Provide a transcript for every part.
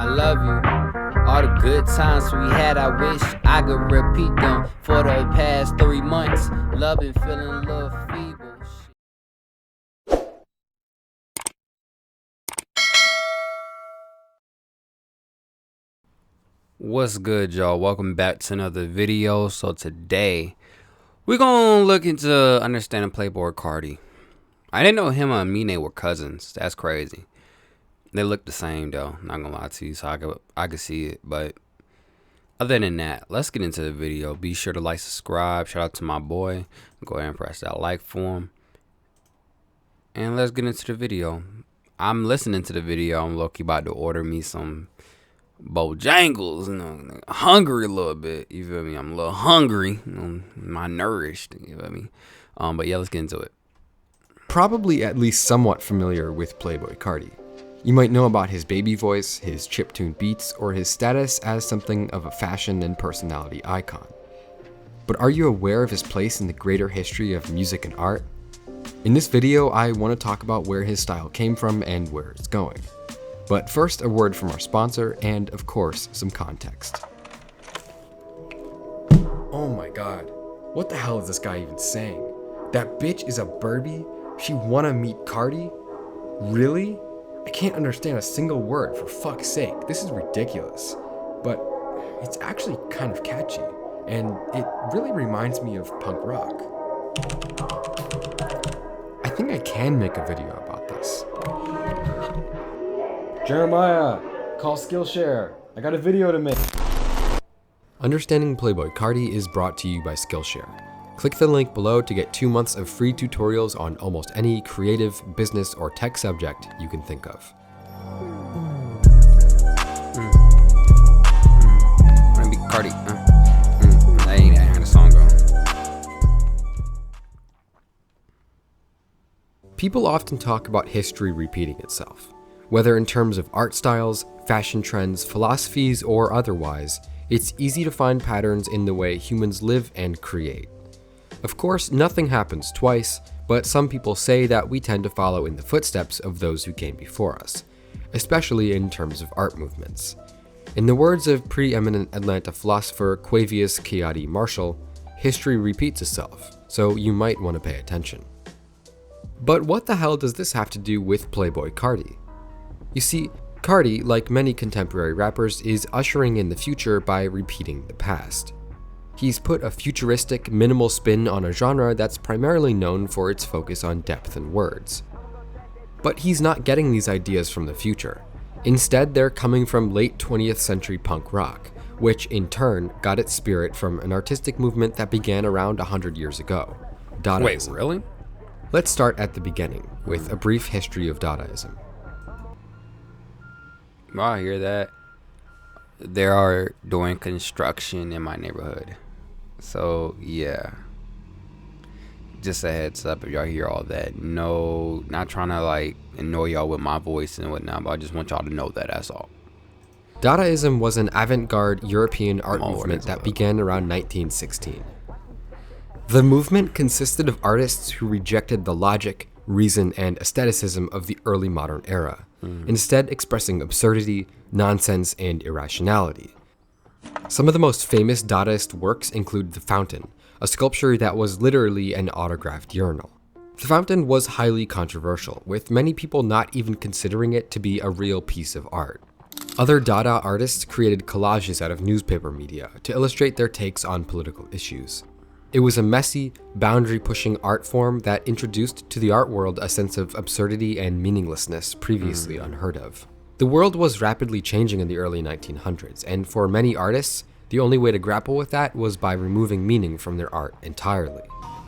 I love you. All the good times we had, I wish I could repeat them for the past 3 months. Love and feeling a little feeble. What's good, y'all? Welcome back to another video. So today we're gonna look into understanding Playboi Carti. I didn't know him and Mine were cousins. That's crazy. They look the same though, not gonna lie to you, so I could see it. But other than that, let's get into the video. Be sure to like, subscribe. Shout out to my boy. Go ahead and press that like for him. And let's get into the video. I'm listening to the video. I'm low-key about to order me some Bojangles, hungry a little bit, you feel me? I'm a little hungry, malnourished, you feel me? But yeah, let's get into it. Probably at least somewhat familiar with Playboi Carti. You might know about his baby voice, his chiptune beats, or his status as something of a fashion and personality icon. But are you aware of his place in the greater history of music and art? In this video, I want to talk about where his style came from and where it's going. But first, a word from our sponsor, and of course, some context. Oh my god, what the hell is this guy even saying? That bitch is a Barbie? She wanna meet Carti? Really? I can't understand a single word, for fuck's sake. This is ridiculous. But it's actually kind of catchy, and it really reminds me of punk rock. I think I can make a video about this. Jeremiah, call Skillshare. I got a video to make. Understanding Playboi Carti is brought to you by Skillshare. Click the link below to get 2 months of free tutorials on almost any creative, business, or tech subject you can think of. Wanna be Carti, huh? That ain't how the song go. People often talk about history repeating itself. Whether in terms of art styles, fashion trends, philosophies, or otherwise, it's easy to find patterns in the way humans live and create. Of course, nothing happens twice, but some people say that we tend to follow in the footsteps of those who came before us, especially in terms of art movements. In the words of preeminent Atlanta philosopher Quavius Kayati Marshall, history repeats itself, so you might want to pay attention. But what the hell does this have to do with Playboi Carti? You see, Carti, like many contemporary rappers, is ushering in the future by repeating the past. He's put a futuristic, minimal spin on a genre that's primarily known for its focus on depth and words. But he's not getting these ideas from the future. Instead, they're coming from late 20th century punk rock, which in turn got its spirit from an artistic movement that began around 100 years ago, Dadaism. Wait, really? Let's start at the beginning, with a brief history of Dadaism. Oh, I hear that. They are doing construction in my neighborhood. So, yeah. Just a heads up if y'all hear all that. No, not trying to like annoy y'all with my voice and whatnot, but I just want y'all to know that, that's all. Dadaism was an avant-garde European art movement that began around 1916. The movement consisted of artists who rejected the logic, reason, and aestheticism of the early modern era, instead expressing absurdity, nonsense, and irrationality. Some of the most famous Dadaist works include The Fountain, a sculpture that was literally an autographed urinal. The Fountain was highly controversial, with many people not even considering it to be a real piece of art. Other Dada artists created collages out of newspaper media to illustrate their takes on political issues. It was a messy, boundary-pushing art form that introduced to the art world a sense of absurdity and meaninglessness previously unheard of. The world was rapidly changing in the early 1900s, and for many artists, the only way to grapple with that was by removing meaning from their art entirely.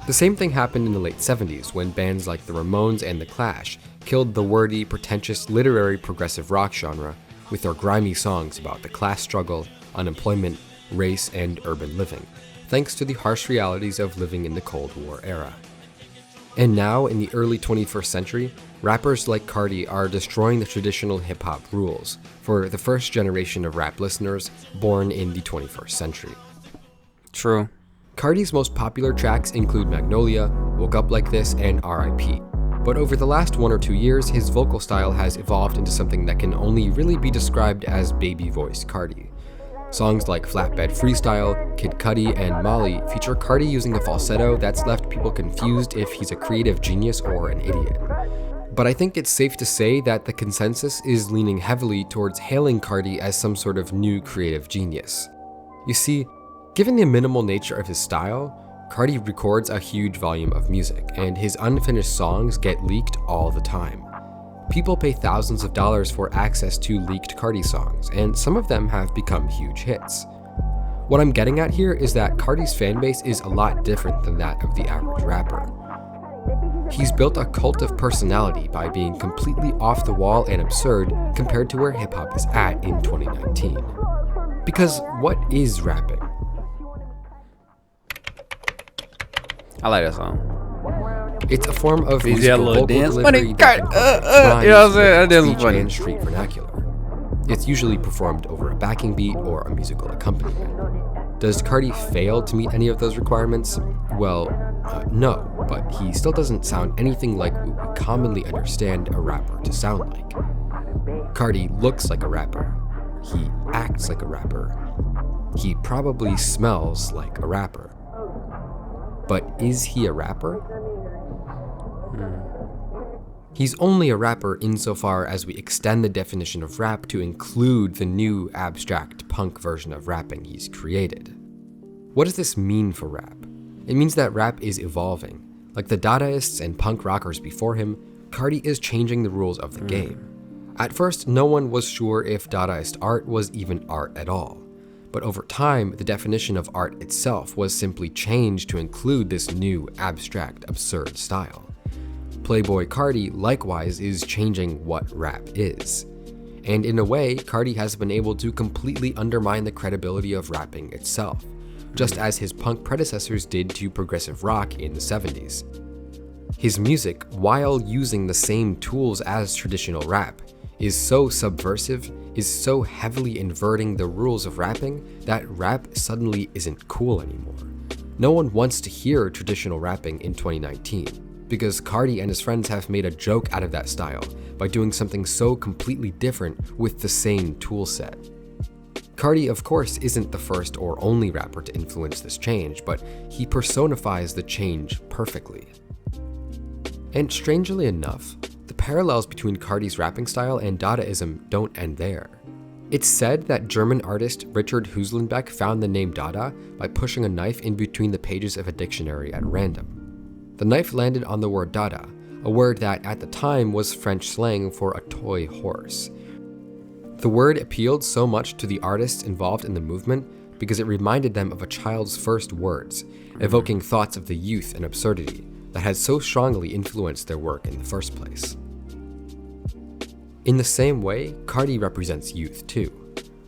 The same thing happened in the late 70s when bands like the Ramones and The Clash killed the wordy, pretentious, literary progressive rock genre with their grimy songs about the class struggle, unemployment, race, and urban living, thanks to the harsh realities of living in the Cold War era. And now, in the early 21st century, rappers like Carti are destroying the traditional hip-hop rules for the first generation of rap listeners born in the 21st century. True. Carti's most popular tracks include Magnolia, Woke Up Like This, and R.I.P., But over the last 1 or 2 years, his vocal style has evolved into something that can only really be described as baby voice Carti. Songs like Flatbed Freestyle, Kid Cudi, and Molly feature Carti using a falsetto that's left people confused if he's a creative genius or an idiot. But I think it's safe to say that the consensus is leaning heavily towards hailing Carti as some sort of new creative genius. You see, given the minimal nature of his style, Carti records a huge volume of music, and his unfinished songs get leaked all the time. People pay thousands of dollars for access to leaked Carti songs, and some of them have become huge hits. What I'm getting at here is that Carti's fanbase is a lot different than that of the average rapper. He's built a cult of personality by being completely off the wall and absurd compared to where hip-hop is at in 2019. Because what is rapping? I like that song. It's a form of He's musical little vocal dance. delivery that You know what I'm saying? That is speech funny. and street vernacular. It's usually performed over a backing beat or a musical accompaniment. Does Carti fail to meet any of those requirements? Well, no, but he still doesn't sound anything like what we commonly understand a rapper to sound like. Carti looks like a rapper. He acts like a rapper. He probably smells like a rapper. But is he a rapper? He's only a rapper insofar as we extend the definition of rap to include the new abstract punk version of rapping he's created. What does this mean for rap? It means that rap is evolving. Like the Dadaists and punk rockers before him, Carti is changing the rules of the game. At first, no one was sure if Dadaist art was even art at all. But over time, the definition of art itself was simply changed to include this new, abstract, absurd style. Playboi Carti, likewise, is changing what rap is. And in a way, Carti has been able to completely undermine the credibility of rapping itself, just as his punk predecessors did to progressive rock in the 70s. His music, while using the same tools as traditional rap, is so subversive, is so heavily inverting the rules of rapping that rap suddenly isn't cool anymore. No one wants to hear traditional rapping in 2019, because Carti and his friends have made a joke out of that style by doing something so completely different with the same tool set. Carti, of course, isn't the first or only rapper to influence this change, but he personifies the change perfectly. And strangely enough, the parallels between Carti's rapping style and Dadaism don't end there. It's said that German artist Richard Huselenbeck found the name Dada by pushing a knife in between the pages of a dictionary at random. The knife landed on the word Dada, a word that at the time was French slang for a toy horse. The word appealed so much to the artists involved in the movement because it reminded them of a child's first words, evoking thoughts of the youth and absurdity that had so strongly influenced their work in the first place. In the same way, Carti represents youth too.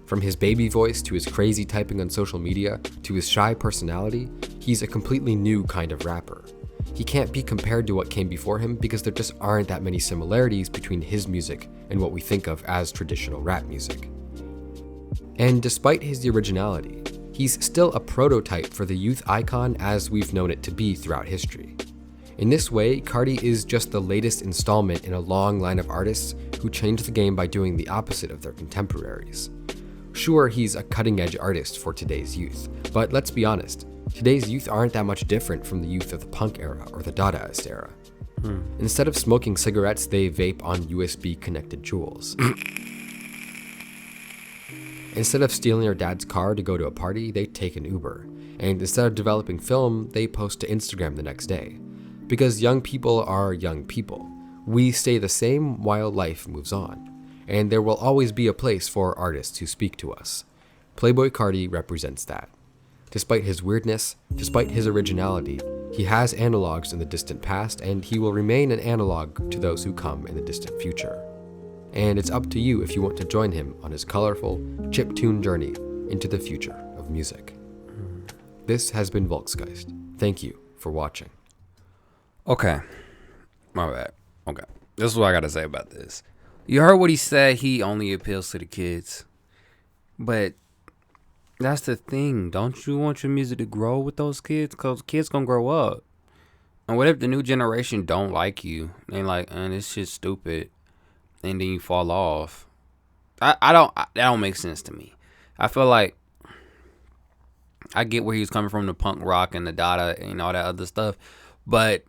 From his baby voice to his crazy typing on social media to his shy personality, he's a completely new kind of rapper. He can't be compared to what came before him because there just aren't that many similarities between his music and what we think of as traditional rap music. And despite his originality, he's still a prototype for the youth icon as we've known it to be throughout history. In this way, Carti is just the latest installment in a long line of artists who changed the game by doing the opposite of their contemporaries. Sure, he's a cutting-edge artist for today's youth, but let's be honest, today's youth aren't that much different from the youth of the punk era or the Dadaist era. Instead of smoking cigarettes, they vape on USB-connected jewels. Instead of stealing their dad's car to go to a party, they take an Uber. And instead of developing film, they post to Instagram the next day. Because young people are young people. We stay the same while life moves on. And there will always be a place for artists who speak to us. Playboi Carti represents that. Despite his weirdness, despite his originality, he has analogs in the distant past, and he will remain an analog to those who come in the distant future. And it's up to you if you want to join him on his colorful, chiptune journey into the future of music. This has been Volksgeist. Thank you for watching. Okay. My bad. Okay. This is what I gotta say about this. You heard what he said, he only appeals to the kids. But that's the thing. Don't you want your music to grow with those kids? Because kids gonna grow up. And what if the new generation don't like you? They like, and this shit's stupid, and then you fall off. That don't make sense to me. I feel like I get where he was coming from, the punk rock and the Dada and all that other stuff, but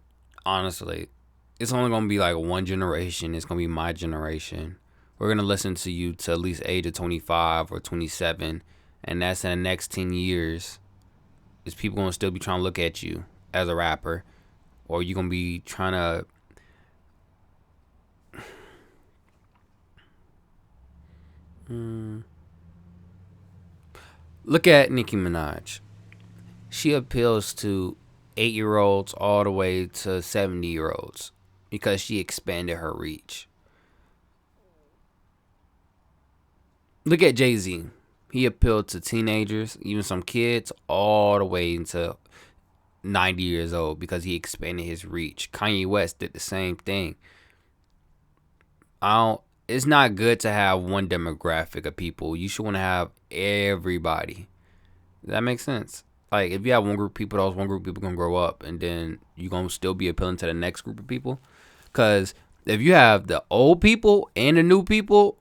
honestly, it's only gonna be like one generation. It's gonna be my generation. We're gonna listen to you to at least age of 25 or 27, and that's in the next 10 years. Is people gonna still be trying to look at you as a rapper, or you gonna be trying to look at Nicki Minaj? She appeals to 8-year-olds all the way to 70-year-olds because she expanded her reach. Look at Jay-Z. He appealed to teenagers, even some kids, all the way into 90 years old because he expanded his reach. Kanye West did the same thing. It's not good to have one demographic of people. You should want to have everybody. Does that make sense? Like, if you have one group of people, those one group of people going to grow up, and then you're going to still be appealing to the next group of people. Because if you have the old people and the new people,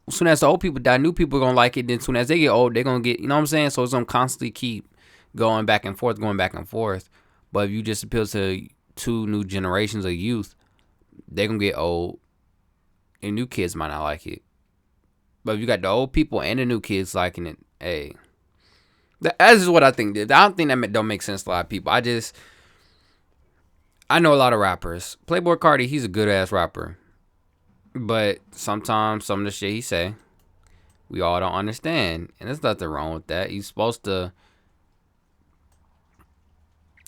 as soon as the old people die, new people are going to like it. Then as soon as they get old, they're going to get, you know what I'm saying? So it's going to constantly keep going back and forth. But if you just appeal to 2 new generations of youth, they're going to get old. And new kids might not like it. But if you got the old people and the new kids liking it, hey. That is what I think. I don't think that don't make sense to a lot of people. I know a lot of rappers. Playboi Carti, he's a good ass rapper. But sometimes some of the shit he say, we all don't understand. And there's nothing wrong with that. You're supposed to,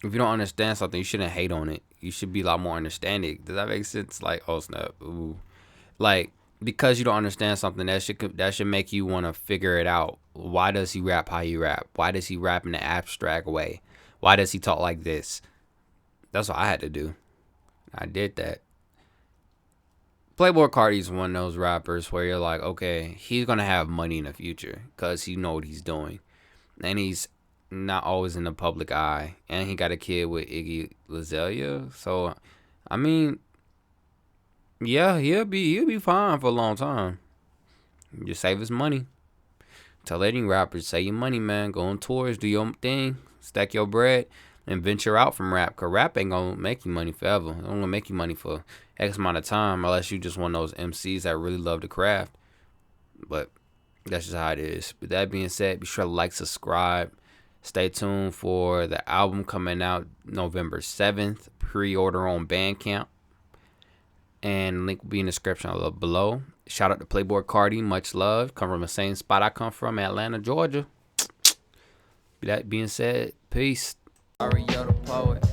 if you don't understand something, you shouldn't hate on it. You should be a lot more understanding. Does that make sense? Like, oh snap, ooh. Like, because you don't understand something, that should make you want to figure it out. Why does he rap how he rap? Why does he rap in an abstract way? Why does he talk like this? That's what I had to do. I did that. Playboi Carti is one of those rappers where you're like, okay, he's going to have money in the future because he know what he's doing. And he's not always in the public eye. And he got a kid with Iggy Azalea. So, I mean, yeah, he'll be fine for a long time. Just save his money. Tell any rappers, save your money, man. Go on tours, do your thing, stack your bread, and venture out from rap. Cause rap ain't gonna make you money forever. It's gonna make you money for X amount of time, unless you just one of those MCs that really love the craft. But that's just how it is. With that being said, be sure to like, subscribe. Stay tuned for the album coming out November 7th. Pre-order on Bandcamp. And link will be in the description below. Shout out to Playboi Carti. Much love. Come from the same spot I come from, Atlanta, Georgia. That being said, peace. Mario the poet.